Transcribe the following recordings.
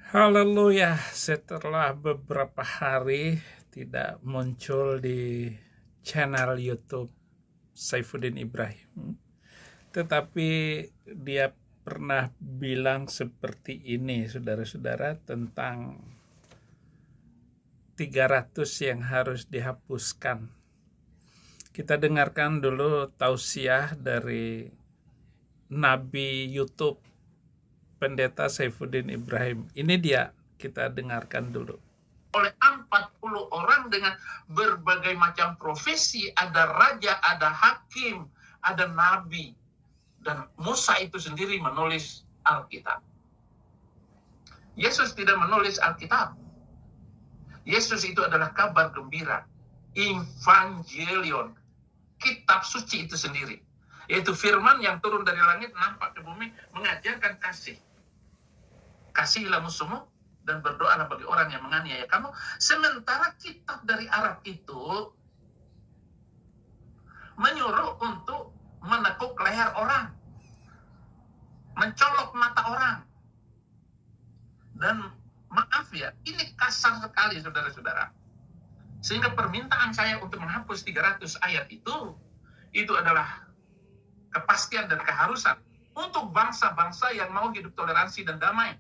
Haleluya, setelah beberapa hari tidak muncul di channel YouTube Saifuddin Ibrahim, tetapi dia pernah bilang seperti ini, saudara-saudara, tentang 300 yang harus dihapuskan. Kita dengarkan dulu tausiah dari Nabi YouTube Pendeta Saifuddin Ibrahim. Ini dia, kita dengarkan dulu. Oleh 40 orang dengan berbagai macam profesi, ada raja, ada hakim, ada nabi. Dan Musa itu sendiri menulis Alkitab. Yesus tidak menulis Alkitab. Yesus itu adalah kabar gembira, Evangelion, kitab suci itu sendiri. Yaitu firman yang turun dari langit, nampak ke bumi, mengajarkan kasih. Kasihilah musuhmu dan berdoalah bagi orang yang menganiaya kamu. Sementara kitab dari Arab itu menyuruh untuk menekuk leher orang, mencolok mata orang. Dan maaf ya, ini kasar sekali saudara-saudara. Sehingga permintaan saya untuk menghapus 300 ayat itu adalah kepastian dan keharusan untuk bangsa-bangsa yang mau hidup toleransi dan damai.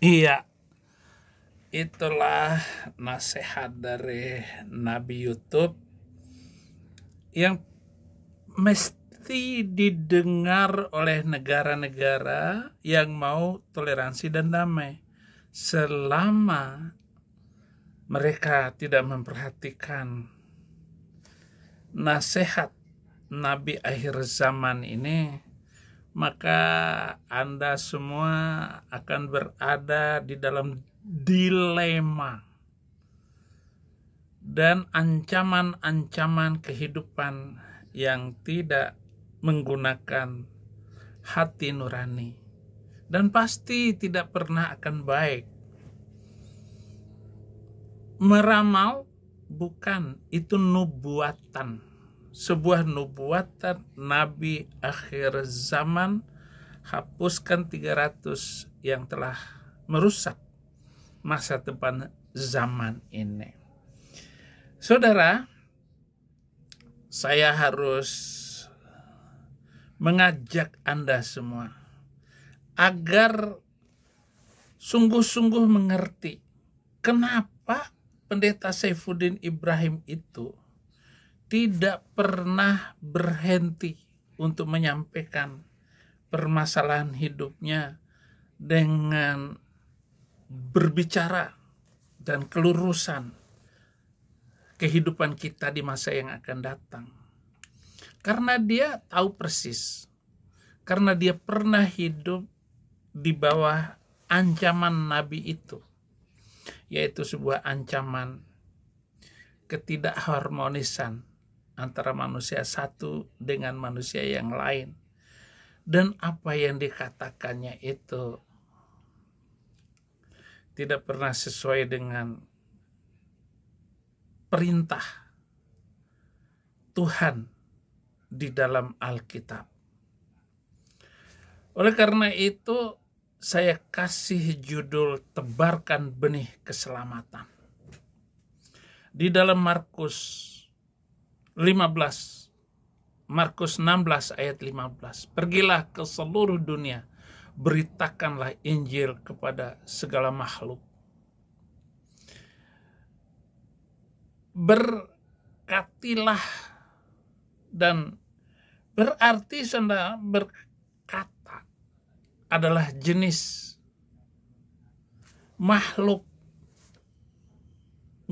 Iya, itulah nasihat dari Nabi YouTube yang mesti didengar oleh negara-negara yang mau toleransi dan damai. Selama mereka tidak memperhatikan nasihat Nabi akhir zaman ini, maka Anda semua akan berada di dalam dilema dan ancaman-ancaman kehidupan yang tidak menggunakan hati nurani, dan pasti tidak pernah akan baik. Meramal bukan, itu nubuatan. Sebuah nubuatan Nabi akhir zaman, hapuskan 300 yang telah merusak masa depan zaman ini. Saudara, saya harus mengajak Anda semua agar sungguh-sungguh mengerti kenapa Pendeta Saifuddin Ibrahim itu tidak pernah berhenti untuk menyampaikan permasalahan hidupnya dengan berbicara dan kelurusan kehidupan kita di masa yang akan datang. Karena dia tahu persis, karena dia pernah hidup di bawah ancaman Nabi itu, yaitu sebuah ancaman ketidakharmonisan antara manusia satu dengan manusia yang lain. Dan apa yang dikatakannya itu tidak pernah sesuai dengan perintah Tuhan di dalam Alkitab. Oleh karena itu, saya kasih judul Tebarkan Benih Keselamatan. Di dalam Markus 16 ayat 15. Pergilah ke seluruh dunia, beritakanlah Injil kepada segala makhluk. Berkatilah, dan berarti saudara, berkata adalah jenis makhluk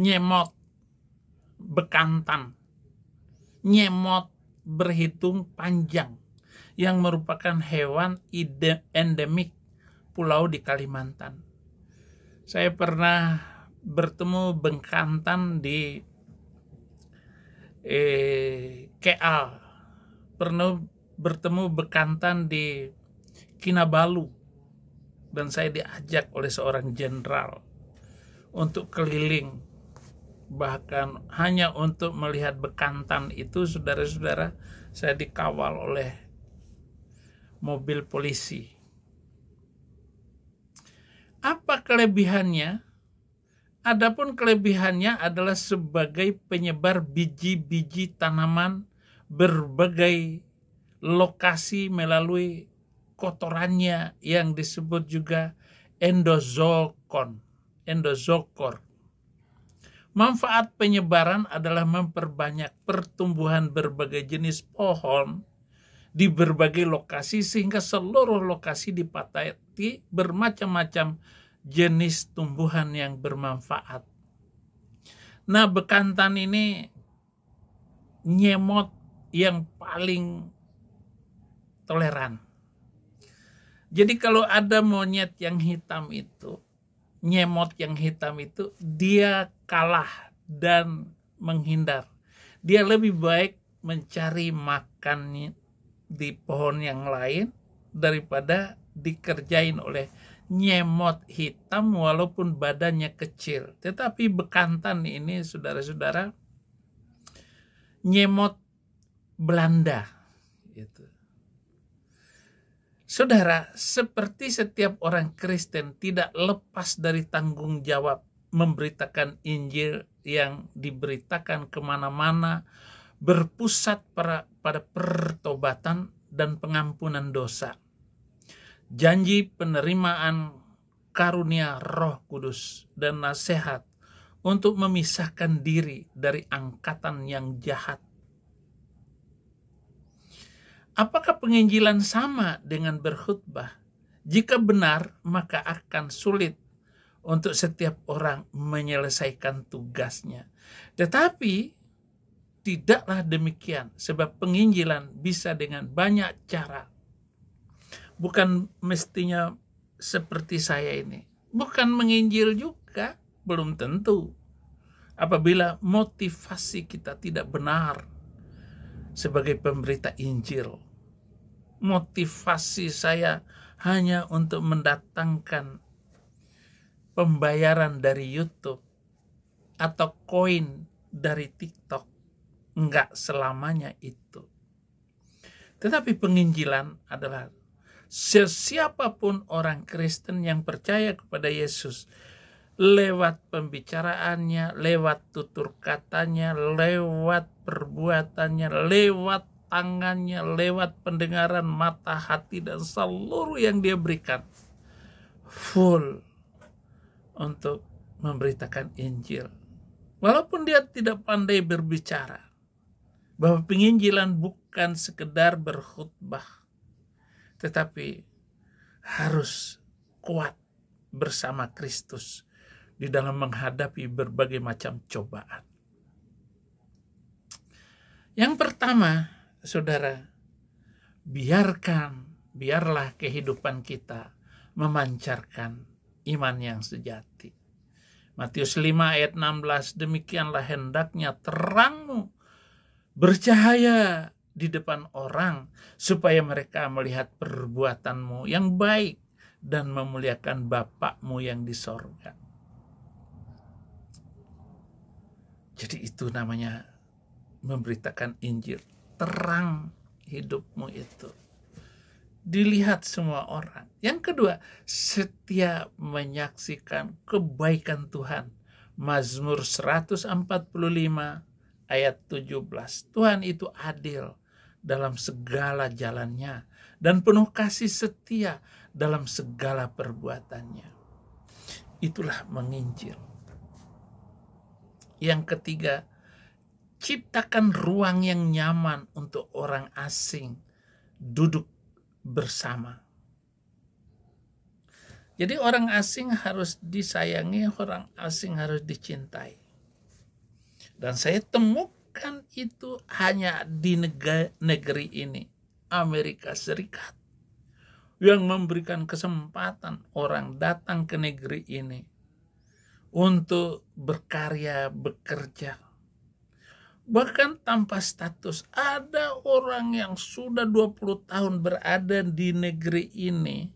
nyemot, bekantan. Nyemot berhitung panjang, yang merupakan hewan endemik pulau di Kalimantan. Saya pernah bertemu bekantan di KL, pernah bertemu bekantan di Kinabalu, dan saya diajak oleh seorang jenderal untuk keliling. Bahkan hanya untuk melihat bekantan itu, saudara-saudara, saya dikawal oleh mobil polisi. Apa kelebihannya? Adapun kelebihannya adalah sebagai penyebar biji-biji tanaman berbagai lokasi melalui kotorannya yang disebut juga endozookon, endozookor. Manfaat penyebaran adalah memperbanyak pertumbuhan berbagai jenis pohon di berbagai lokasi sehingga seluruh lokasi dipatati bermacam-macam jenis tumbuhan yang bermanfaat. Nah, bekantan ini nyemot yang paling toleran. Jadi kalau ada monyet yang hitam itu, nyemot yang hitam itu, dia kalah dan menghindar. Dia lebih baik mencari makan di pohon yang lain daripada dikerjain oleh nyemot hitam walaupun badannya kecil. Tetapi bekantan ini, saudara-saudara, nyemot Belanda gitu. Saudara, seperti setiap orang Kristen tidak lepas dari tanggung jawab memberitakan Injil yang diberitakan kemana-mana, berpusat pada pertobatan dan pengampunan dosa. Janji penerimaan karunia Roh Kudus dan nasihat untuk memisahkan diri dari angkatan yang jahat. Apakah penginjilan sama dengan berkhutbah? Jika benar, maka akan sulit untuk setiap orang menyelesaikan tugasnya. Tetapi tidaklah demikian, sebab penginjilan bisa dengan banyak cara. Bukan mestinya seperti saya ini. Bukan menginjil juga, belum tentu. Apabila motivasi kita tidak benar sebagai pemberita Injil. Motivasi saya hanya untuk mendatangkan pembayaran dari YouTube atau koin dari TikTok. Enggak selamanya itu. Tetapi penginjilan adalah sesiapapun orang Kristen yang percaya kepada Yesus lewat pembicaraannya, lewat tutur katanya, lewat perbuatannya, lewat tangannya, lewat pendengaran mata, hati, dan seluruh yang dia berikan, full untuk memberitakan Injil. Walaupun dia tidak pandai berbicara, bahwa penginjilan bukan sekedar berkhutbah, tetapi harus kuat bersama Kristus di dalam menghadapi berbagai macam cobaan. Yang pertama, saudara, biarlah kehidupan kita memancarkan iman yang sejati. Matius 5 ayat 16, demikianlah hendaknya terangmu bercahaya di depan orang, supaya mereka melihat perbuatanmu yang baik dan memuliakan Bapakmu yang di sorga. Jadi itu namanya memberitakan Injil. Terang hidupmu itu dilihat semua orang. Yang kedua, setia menyaksikan kebaikan Tuhan. Mazmur 145 ayat 17. Tuhan itu adil dalam segala jalannya dan penuh kasih setia dalam segala perbuatannya. Itulah menginjil. Yang ketiga, ciptakan ruang yang nyaman untuk orang asing duduk bersama. Jadi orang asing harus disayangi, orang asing harus dicintai. Dan saya temukan itu hanya di negeri ini, Amerika Serikat, yang memberikan kesempatan orang datang ke negeri ini untuk berkarya, bekerja. Bahkan tanpa status. Ada orang yang sudah 20 tahun berada di negeri ini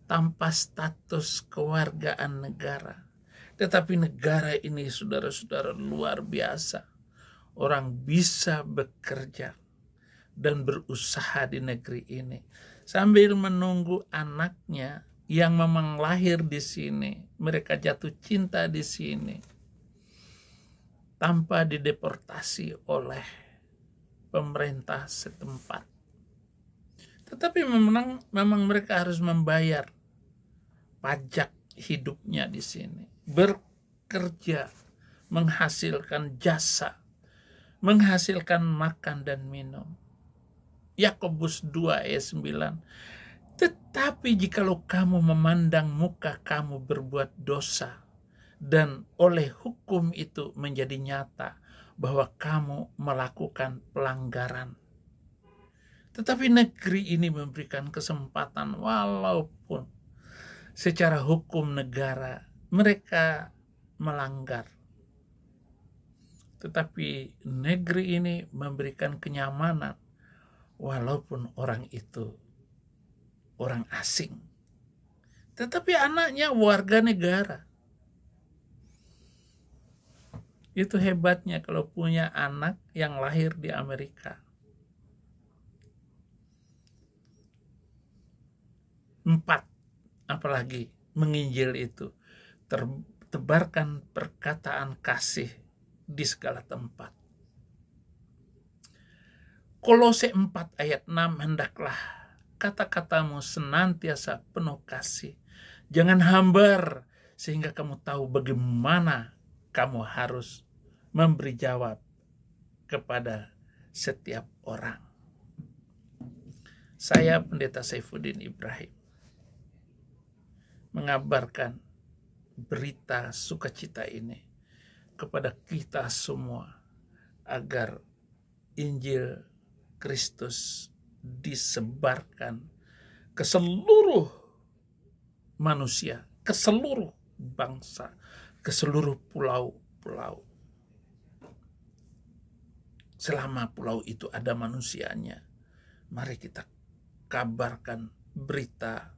tanpa status kewargaan negara. Tetapi negara ini, saudara-saudara, luar biasa. Orang bisa bekerja dan berusaha di negeri ini sambil menunggu anaknya yang memang lahir di sini, mereka jatuh cinta di sini tanpa dideportasi oleh pemerintah setempat. Tetapi memang mereka harus membayar pajak hidupnya di sini, bekerja, menghasilkan jasa, menghasilkan makan dan minum. Yakobus 2 ayat 9. Tetapi jikalau kamu memandang muka kamu berbuat dosa, dan oleh hukum itu menjadi nyata bahwa kamu melakukan pelanggaran. Tetapi negeri ini memberikan kesempatan, walaupun secara hukum negara mereka melanggar, tetapi negeri ini memberikan kenyamanan walaupun orang itu orang asing, tetapi anaknya warga negara. Itu hebatnya kalau punya anak yang lahir di Amerika. 4, apalagi menginjil itu, tebarkan perkataan kasih di segala tempat. Kolose 4 ayat 6, hendaklah kata-katamu senantiasa penuh kasih. Jangan hambar, sehingga kamu tahu bagaimana kamu harus memberi jawab kepada setiap orang. Saya Pendeta Saifuddin Ibrahim mengabarkan berita sukacita ini kepada kita semua, agar Injil Kristus disebarkan ke seluruh manusia, ke seluruh bangsa, ke seluruh pulau-pulau. Selama pulau itu ada manusianya, mari kita kabarkan berita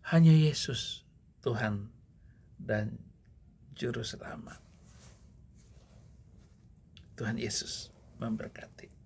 hanya Yesus Tuhan dan Juru Selamat. Tuhan Yesus memberkati.